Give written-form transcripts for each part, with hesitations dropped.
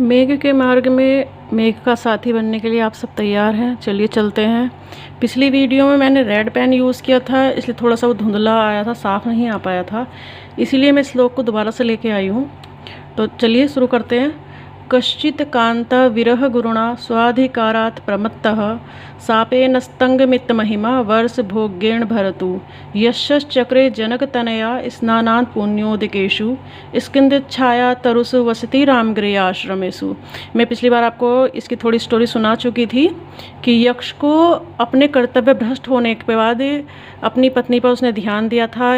मेघ के मार्ग में मेघ का साथी बनने के लिए आप सब तैयार हैं? चलिए चलते हैं। पिछली वीडियो में मैंने रेड पेन यूज़ किया था, इसलिए थोड़ा सा वो धुंधला आया था, साफ़ नहीं आ पाया था। इसीलिए मैं श्लोक को दोबारा से लेके आई हूँ। तो चलिए शुरू करते हैं। कश्चित् कांत विरह गुरुणा स्वाधिकारात् प्रमत्तः सापेनस्तंगमित्तमहिमा वर्ष भोग्येण भरतु यश्चक्रे जनकतनया स्नानात् पुण्योदकेषु स्कंदच्छाया तरुषु वसति रामगिरि आश्रमेषु। मैं पिछली बार आपको इसकी थोड़ी स्टोरी सुना चुकी थी कि यक्ष को अपने कर्तव्य भ्रष्ट होने के बाद अपनी पत्नी पर उसने ध्यान दिया था।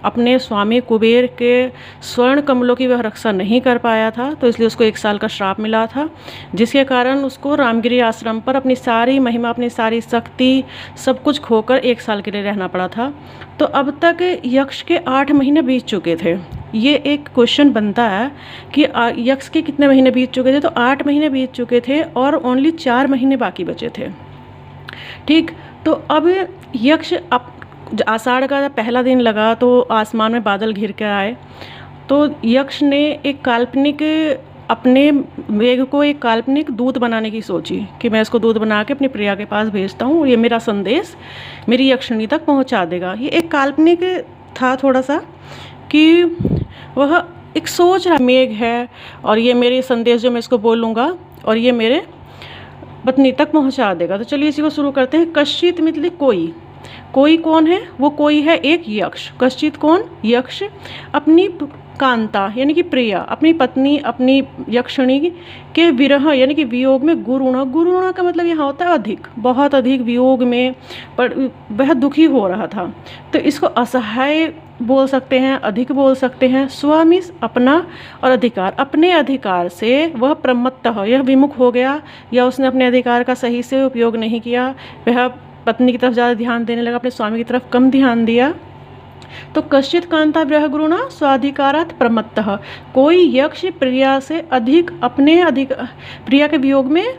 अपने स्वामी कुबेर के स्वर्ण कमलों की वह रक्षा नहीं कर पाया था, तो इसलिए उसको 1 साल का श्राप मिला था, जिसके कारण उसको रामगिरी आश्रम पर अपनी सारी महिमा, अपनी सारी शक्ति, सब कुछ खोकर 1 साल के लिए रहना पड़ा था। तो अब तक यक्ष के 8 महीने बीत चुके थे। ये एक क्वेश्चन बनता है कि यक्ष के कितने महीने बीत चुके थे? तो 8 महीने बीत चुके थे और ओनली 4 महीने बाकी बचे थे। ठीक, तो अब यक्ष आषाढ़ का पहला दिन लगा तो आसमान में बादल घिर कर आए। तो यक्ष ने एक काल्पनिक, अपने मेघ को एक काल्पनिक दूत बनाने की सोची कि मैं इसको दूत बना के अपनी प्रिया के पास भेजता हूँ, ये मेरा संदेश मेरी यक्षिणी तक पहुँचा देगा। ये एक काल्पनिक था थोड़ा सा, कि वह एक सोच रहा मेघ है और ये मेरे संदेश जो मैं इसको बोलूँगा और ये मेरे पत्नी तक पहुँचा देगा। तो चलिए इसी को शुरू करते हैं। कश्चित् मतलब कोई, कोई कौन है? वो कोई है एक यक्ष। कश्चित् कौन? यक्ष अपनी कांता यानी कि प्रिया, अपनी पत्नी, अपनी यक्षिणी के विरह यानी कि वियोग में गुरुणा। गुरुणा का मतलब यहाँ होता है अधिक, बहुत अधिक वियोग में पर वह दुखी हो रहा था। तो इसको असहाय बोल सकते हैं, अधिक बोल सकते हैं। स्वामी अपना और अधिकार, अपने अधिकार से वह प्रमत्तः यह विमुख हो गया, या उसने अपने अधिकार का सही से उपयोग नहीं किया। वह पत्नी की तरफ ज़्यादा ध्यान देने लगा, अपने स्वामी की तरफ कम ध्यान दिया। तो कश्चित् कांता विरह गुरुणा स्वाधिकारात् प्रमत्तः, कोई यक्ष प्रिया से अधिक प्रिया के वियोग में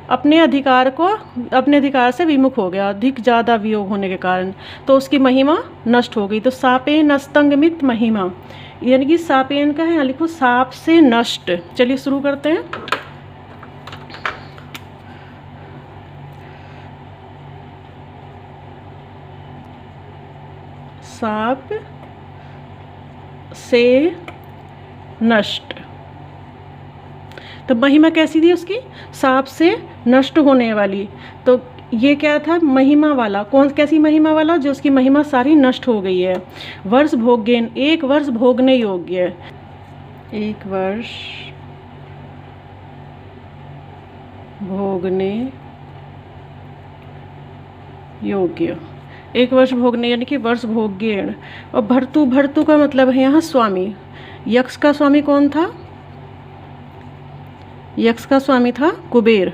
अपने अधिकार से विमुख हो गया, अधिक ज़्यादा वियोग होने के कारण। तो उसकी महिमा नष्ट हो गई। तो सापेन नस्तंगमित महिमा, यानी कि सापेन का है, यहाँ लिखो साप से नष्ट। चलिए शुरू करते हैं। साप से नष्ट, तो महिमा कैसी थी उसकी? साप से नष्ट होने वाली। तो ये क्या था? महिमा वाला। कौन, कैसी महिमा वाला? जो उसकी महिमा सारी नष्ट हो गई है। वर्ष भोग्येन, 1 वर्ष भोगने योग्य, 1 वर्ष भोगने योग्य, 1 वर्ष भोगने यानी कि वर्ष भोग्येण। और भर्तु, भर्तु का मतलब है यहाँ स्वामी। यक्ष का स्वामी कौन था? यक्ष का स्वामी था कुबेर।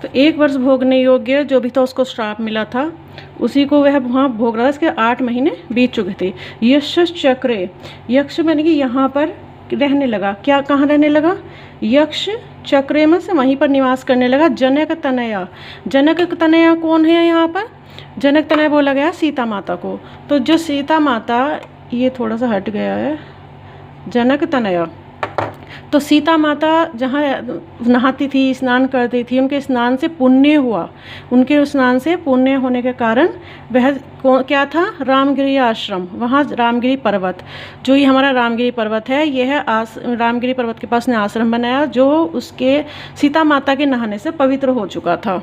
तो 1 वर्ष भोगने योग्य जो भी था, उसको श्राप मिला था, उसी को वह वहाँ भोग रहा था। इसके 8 महीने बीत चुके थे। यक्ष चक्रे, यक्ष यानी कि यहाँ पर रहने लगा। क्या, कहाँ रहने लगा? यक्ष चक्रे में से वहीं पर निवास करने लगा। जनक तनया, जनक तनया कौन है यहाँ पर? जनक तनया बोला गया सीता माता को। तो जो सीता माता, ये थोड़ा सा हट गया है, जनक तनया, तो सीता माता जहाँ नहाती थी, स्नान करती थी, उनके स्नान से पुण्य हुआ। उनके स्नान से पुण्य होने के कारण वह क्या था? रामगिरी आश्रम। वहाँ रामगिरी पर्वत, जो ये हमारा रामगिरी पर्वत है, यह है रामगिरी पर्वत के पास ने आश्रम बनाया, जो उसके सीता माता के नहाने से पवित्र हो चुका था।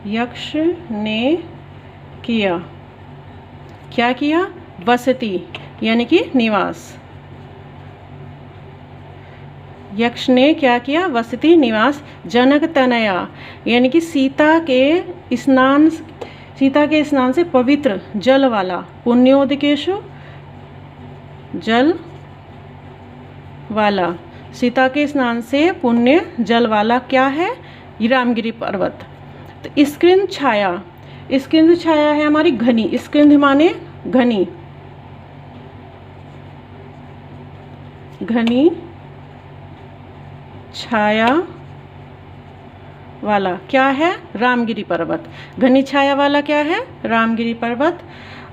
यक्ष ने किया, क्या किया? वसति यानी कि निवास। यक्ष ने क्या किया? वसति, निवास। जनक तनया यानी कि सीता के स्नान से पवित्र जल वाला। पुण्योदकेषु, जल वाला। सीता के स्नान से पुण्य जल वाला क्या है? रामगिरी पर्वत। तो स्कृंद छाया, स्कृंद छाया है हमारी घनी। स्कृंद माने घनी, घनी छाया वाला क्या है? रामगिरी पर्वत। घनी छाया वाला क्या है? रामगिरी पर्वत।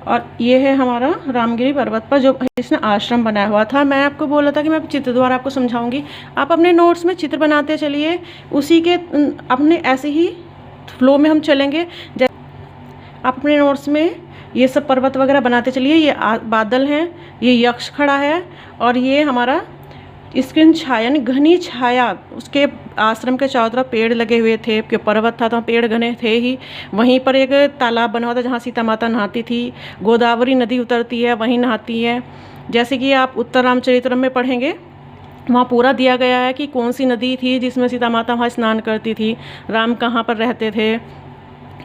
और ये है हमारा रामगिरी पर्वत पर जो इसने आश्रम बनाया हुआ था। मैं आपको बोला था कि मैं चित्र द्वारा आपको समझाऊंगी। आप अपने नोट्स में चित्र बनाते चलिए, उसी के अपने ऐसे ही फ्लो में हम चलेंगे। आप अपने नोट्स में ये सब पर्वत वगैरह बनाते चलिए। ये बादल हैं, ये यक्ष खड़ा है, और ये हमारा स्क्रीन छाया यानी घनी छाया। उसके आश्रम के चारों तरफ पेड़ लगे हुए थे, क्यों पर्वत था तो पेड़ घने थे ही। वहीं पर एक तालाब बना हुआ था जहाँ सीता माता नहाती थी। गोदावरी नदी उतरती है, वहीं नहाती है। जैसे कि आप उत्तर रामचरितम में पढ़ेंगे, वहाँ पूरा दिया गया है कि कौन सी नदी थी जिसमें सीता माता वहाँ स्नान करती थी, राम कहाँ पर रहते थे,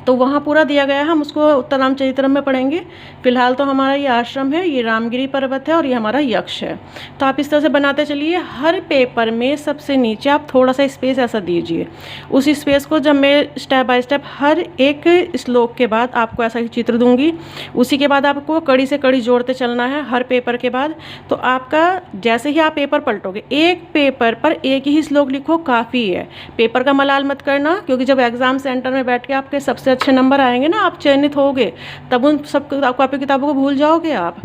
तो वहाँ पूरा दिया गया है। हम उसको उत्तर रामचरितम में पढ़ेंगे। फिलहाल तो हमारा ये आश्रम है, ये रामगिरी पर्वत है, और ये हमारा यक्ष है। तो आप इस तरह से बनाते चलिए। हर पेपर में सबसे नीचे आप थोड़ा सा स्पेस ऐसा दीजिए। उस स्पेस को जब मैं स्टेप बाय स्टेप हर एक श्लोक के बाद आपको ऐसा चित्र दूंगी, उसी के बाद आपको कड़ी से कड़ी जोड़ते चलना है हर पेपर के बाद। तो आपका जैसे ही आप पेपर पलटोगे, एक पेपर पर एक ही श्लोक लिखो, काफ़ी है। पेपर का मलाल मत करना, क्योंकि जब एग्ज़ाम सेंटर में बैठ के आपके सबसे अच्छे नंबर आएंगे ना, आप चयनित होगे, तब उन सब कॉपी किताबों को भूल जाओगे आप।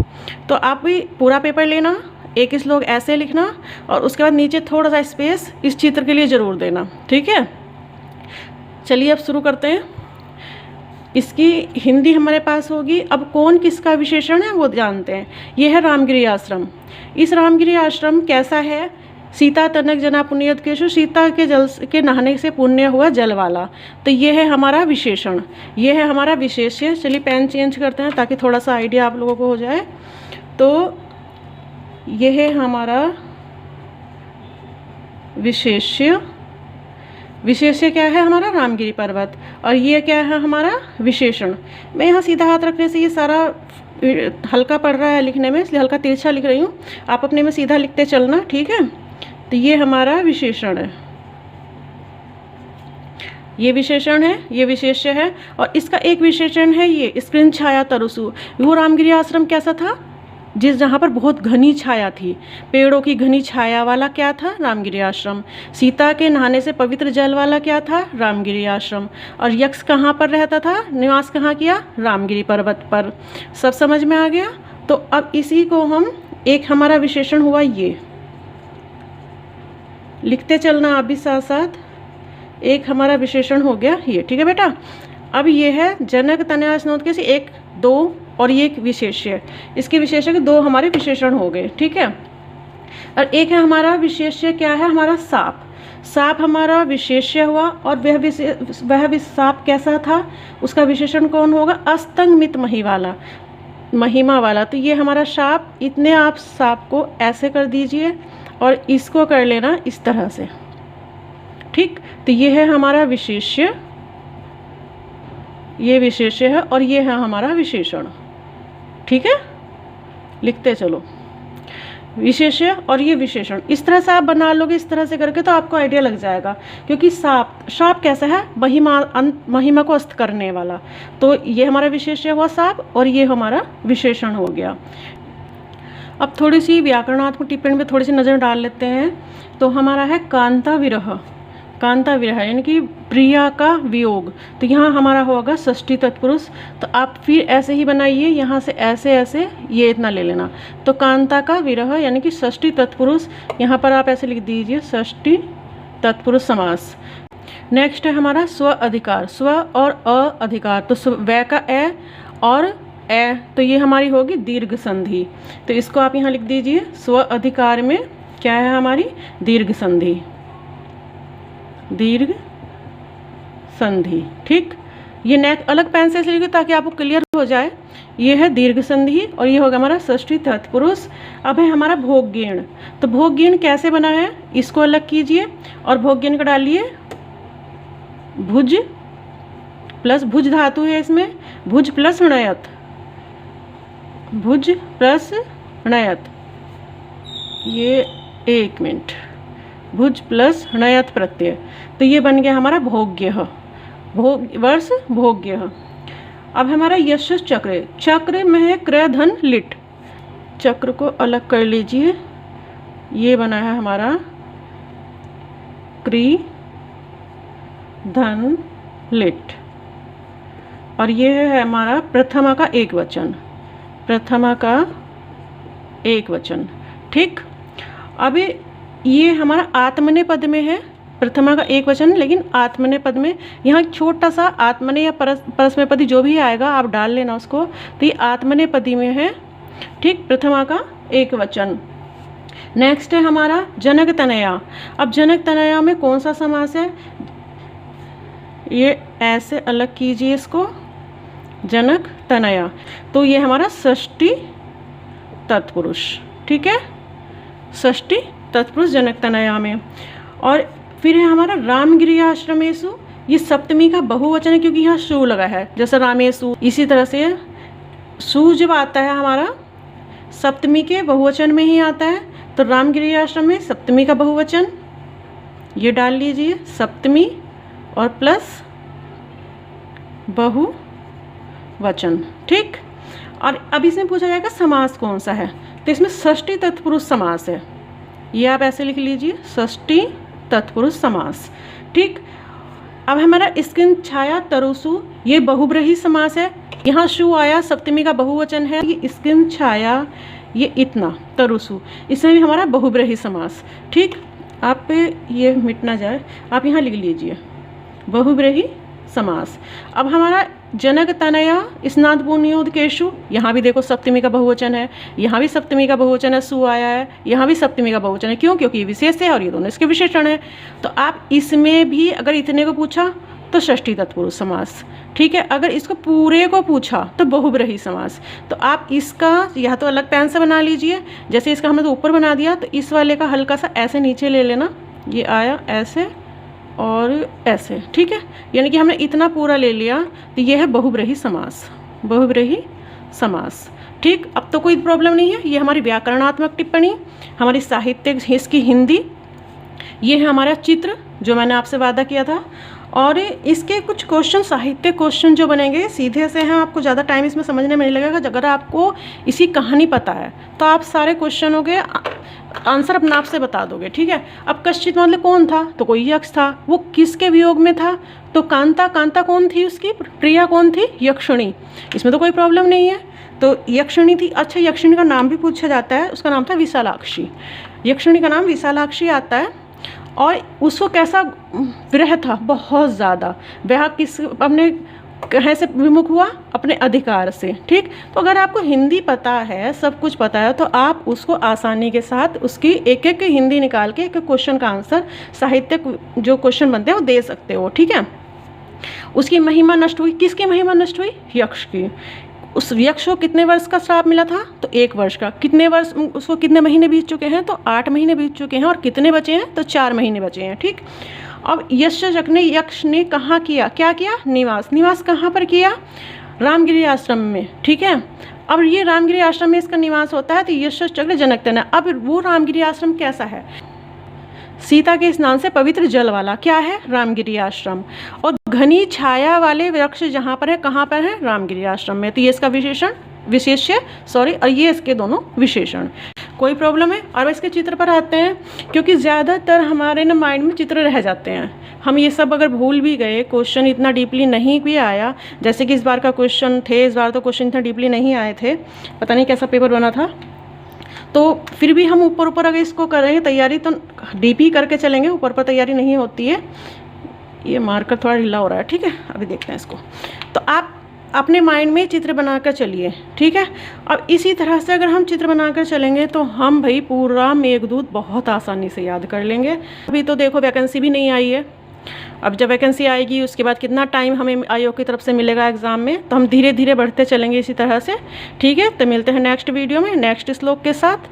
तो आप भी पूरा पेपर लेना, एक श्लोक ऐसे लिखना, और उसके बाद नीचे थोड़ा सा स्पेस इस चित्र के लिए ज़रूर देना। ठीक है, चलिए अब शुरू करते हैं। इसकी हिंदी हमारे पास होगी। अब कौन किसका विशेषण है वो जानते हैं। ये है रामगिरी आश्रम। इस रामगिरी आश्रम कैसा है? सीता तनक जना पुण्योदकेशु, सीता के जल के नहाने से पुण्य हुआ जल वाला। तो ये है हमारा विशेषण, ये है हमारा विशेष्य। चलिए पेन चेंज करते हैं ताकि थोड़ा सा आइडिया आप लोगों को हो जाए। तो ये है हमारा विशेष्य। विशेष्य क्या है? हमारा रामगिरी पर्वत। और ये क्या है? हमारा विशेषण। मैं यहाँ सीधा हाथ रखने से ये सारा हल्का पड़ रहा है लिखने में, इसलिए हल्का तिरछा लिख रही हूँ। आप अपने में सीधा लिखते चलना, ठीक है। तो ये हमारा विशेषण है, ये विशेषण है, ये विशेष्य है। और इसका एक विशेषण है ये स्क्रीन छाया तरुसु। वो रामगिरी आश्रम कैसा था? जहाँ पर बहुत घनी छाया थी, पेड़ों की घनी छाया वाला क्या था? रामगिरी आश्रम। सीता के नहाने से पवित्र जल वाला क्या था? रामगिरी आश्रम। और यक्ष कहाँ पर रहता था? निवास कहाँ किया? रामगिरी पर्वत पर। सब समझ में आ गया? तो अब इसी को हम, एक हमारा विशेषण हुआ, ये लिखते चलना आप भी साथ साथ। एक हमारा विशेषण हो गया ये, ठीक है बेटा। अब ये है जनक तनया स्नोदकेश से 1 2 और ये एक विशेष्य। इसके विशेष्य के 2 हमारे विशेषण हो गए, ठीक है। और एक है हमारा विशेष्य, क्या है? हमारा सांप। सांप हमारा विशेष्य हुआ। और वह सांप कैसा था? उसका विशेषण कौन होगा? अस्तंगमित महिमा वाला। तो ये हमारा सांप। इतने आप सांप को ऐसे कर दीजिए और इसको कर लेना इस तरह से, ठीक। तो ये है हमारा विशेष्य, ये विशेष्य है, और ये है हमारा विशेषण, ठीक है। लिखते चलो, विशेष्य और ये विशेषण। इस तरह से आप बना लोगे, इस तरह से करके, तो आपको आइडिया लग जाएगा। क्योंकि सांप कैसा है? महिमा को अस्त करने वाला। तो ये हमारा विशेष्य हुआ सांप, और ये हमारा विशेषण हो गया। अब थोड़ी सी व्याकरणात्मक टिप्पणी पे थोड़ी सी नज़र डाल लेते हैं। तो हमारा है कांता विरह। कांता विरह यानी कि प्रिया का वियोग। तो यहाँ हमारा होगा षष्ठी तत्पुरुष। तो आप फिर ऐसे ही बनाइए, यहाँ से ऐसे ऐसे ये इतना ले लेना। तो कांता का विरह यानी कि षष्ठी तत्पुरुष। यहाँ पर आप ऐसे लिख दीजिए षष्ठी तत्पुरुष समास। नेक्स्ट है हमारा स्व अधिकार। स्व और अ अधिकार। तो वै का ए और ए, तो ये हमारी होगी दीर्घ संधि। तो इसको आप यहाँ लिख दीजिए। स्व अधिकार में क्या है? हमारी दीर्घ संधि, दीर्घ संधि, ठीक। ये नेक अलग पेन से लिखिए ताकि आपको क्लियर हो जाए। ये है दीर्घ संधि, और ये होगा हमारा षष्ठी तत्पुरुष। अब है हमारा भोग्यण। तो भोग्यण कैसे बना है? इसको अलग कीजिए और भोग्यण का डालिए भुज प्लस, भुज धातु है इसमें, भुज प्लस णयत, भुज प्लस णयत। ये 1 मिनट, भुज प्लस णयत प्रत्यय। तो ये बन गया हमारा भोग्य, वर्ष भोग्य। अब हमारा यश चक्र। चक्र में है क्रय धन लिट। चक्र को अलग कर लीजिए। ये बना है हमारा क्री धन लिट। और ये है हमारा प्रथमा का एक वचन, प्रथमा का एक वचन। ठीक, अभी ये हमारा आत्मनेपद में है, प्रथमा का एक वचन, लेकिन आत्मनेपद में यहाँ छोटा सा आत्मने या परस्मैपदी जो भी आएगा आप डाल लेना उसको। तो ये आत्मनेपदी में है। ठीक, प्रथमा का एक वचन। नेक्स्ट है हमारा जनक तनया। अब जनक तनया में कौन सा समास है, ये ऐसे अलग कीजिए इसको, जनक तनया। तो ये हमारा षष्ठी तत्पुरुष। ठीक है, षष्ठी तत्पुरुष जनक तनया में। और फिर है हमारा रामगिरी आश्रमेशु, ये सप्तमी का बहुवचन है क्योंकि यहाँ शु लगा है, जैसे रामेशु। इसी तरह से शु जब आता है हमारा सप्तमी के बहुवचन में ही आता है, तो रामगिरी आश्रम में सप्तमी का बहुवचन ये डाल लीजिए, सप्तमी और प्लस बहुवचन। ठीक, और अब इसमें पूछा जाएगा समास कौन सा है, तो इसमें षष्ठी तत्पुरुष समास है, ये आप ऐसे लिख लीजिए, षष्ठी तत्पुरुष समास। ठीक, अब हमारा स्किन छाया तरुसु, ये बहुब्रीहि समास है। यहाँ शु आया, सप्तमी का बहुवचन है, ये स्किन छाया, ये इतना तरुसु, इसमें भी हमारा बहुब्रीहि समास। ठीक, आप ये मिट ना जाए, आप यहाँ लिख लीजिए बहुब्रीहि समास। अब हमारा जनक तनया स्नात पुण्योदकेषु, यहाँ भी देखो सप्तमी का बहुवचन है, यहाँ भी सप्तमी का बहुवचन है, सु आया है, यहाँ भी सप्तमी का बहुवचन है। क्यों? क्योंकि ये विशेष है और ये दोनों इसके विशेषण है। तो आप इसमें भी अगर इतने को पूछा तो षष्ठी तत्पुरुष समास। ठीक है, अगर इसको पूरे को पूछा तो बहुब्रीहि समास। तो आप इसका यह तो अलग पेन से बना लीजिए, जैसे इसका हमने तो ऊपर बना दिया, तो इस वाले का हल्का सा ऐसे नीचे ले लेना, ये आया ऐसे और ऐसे। ठीक है, यानी कि हमने इतना पूरा ले लिया, तो ये है बहुब्रीहि समास, बहुब्रीहि समास। ठीक, अब तो कोई प्रॉब्लम नहीं है। ये हमारी व्याकरणात्मक टिप्पणी, हमारी साहित्यिक हिस्स की हिंदी, ये है हमारा चित्र जो मैंने आपसे वादा किया था। और इसके कुछ क्वेश्चन, साहित्य क्वेश्चन जो बनेंगे सीधे से हैं, आपको ज़्यादा टाइम इसमें समझने में नहीं लगेगा। अगर आपको इसी कहानी पता है तो आप सारे क्वेश्चनों के आंसर अपने आप से बता दोगे। ठीक है, अब कश्चित मतलब कौन था, तो कोई यक्ष था, वो किसके वियोग में था, तो कांता, कांता कौन थी, उसकी प्रिया कौन थी, यक्षिणी, इसमें तो कोई प्रॉब्लम नहीं है, तो यक्षिणी थी। अच्छा, यक्षिणी का नाम भी पूछा जाता है, उसका नाम था विशालाक्षी, यक्षिणी का नाम विशालाक्षी आता है। और उसको कैसा विरह था, बहुत ज़्यादा। वह किस अपने कहाँ से विमुख हुआ, अपने अधिकार से। ठीक, तो अगर आपको हिंदी पता है, सब कुछ पता है, तो आप उसको आसानी के साथ उसकी एक एक हिंदी निकाल के एक क्वेश्चन का आंसर, साहित्यिक जो क्वेश्चन बनते हैं वो दे सकते हो। ठीक है, उसकी महिमा नष्ट हुई, किसकी महिमा नष्ट हुई, यक्ष की। उस यक्ष को कितने वर्ष का श्राप मिला था, तो 1 वर्ष का। कितने वर्ष, उसको कितने महीने बीत चुके हैं, तो 8 महीने बीत चुके हैं। और कितने बचे हैं, तो 4 महीने बचे हैं। ठीक, अब यक्ष ने कहाँ किया, क्या किया, निवास, निवास कहाँ पर किया, रामगिरी आश्रम में। ठीक है, अब ये रामगिरी आश्रम में इसका निवास होता है, तो यक्ष चक्र जनक तनया। अब वो रामगिरी आश्रम कैसा है, सीता के स्नान से पवित्र जल वाला, क्या है, रामगिरी आश्रम। और घनी छाया वाले वृक्ष जहाँ पर है, कहाँ पर है, रामगिरी आश्रम में। तो ये इसका विशेष्य और ये इसके दोनों विशेषण। कोई प्रॉब्लम है। और इसके चित्र पर आते हैं, क्योंकि ज़्यादातर हमारे ना माइंड में चित्र रह जाते हैं, हम ये सब अगर भूल भी गए, क्वेश्चन इतना डीपली नहीं भी आया, जैसे कि इस बार का क्वेश्चन थे, इस बार तो क्वेश्चन इतना डीपली नहीं आए थे, पता नहीं कैसा पेपर बना था, तो फिर भी हम ऊपर ऊपर अगर इसको करेंगे तैयारी, तो डीपी करके चलेंगे, ऊपर पर तैयारी नहीं होती है। ये मार्कर थोड़ा ढीला हो रहा है। ठीक है, अभी देखते हैं इसको। तो आप अपने माइंड में चित्र बनाकर चलिए। ठीक है, अब इसी तरह से अगर हम चित्र बनाकर चलेंगे तो हम भाई पूरा मेघदूत बहुत आसानी से याद कर लेंगे। अभी तो देखो वैकेंसी भी नहीं आई है, अब जब वैकेंसी आएगी उसके बाद कितना टाइम हमें आयोग की तरफ से मिलेगा एग्ज़ाम में, तो हम धीरे धीरे बढ़ते चलेंगे इसी तरह से। ठीक है, तो मिलते हैं नेक्स्ट वीडियो में नेक्स्ट श्लोक के साथ।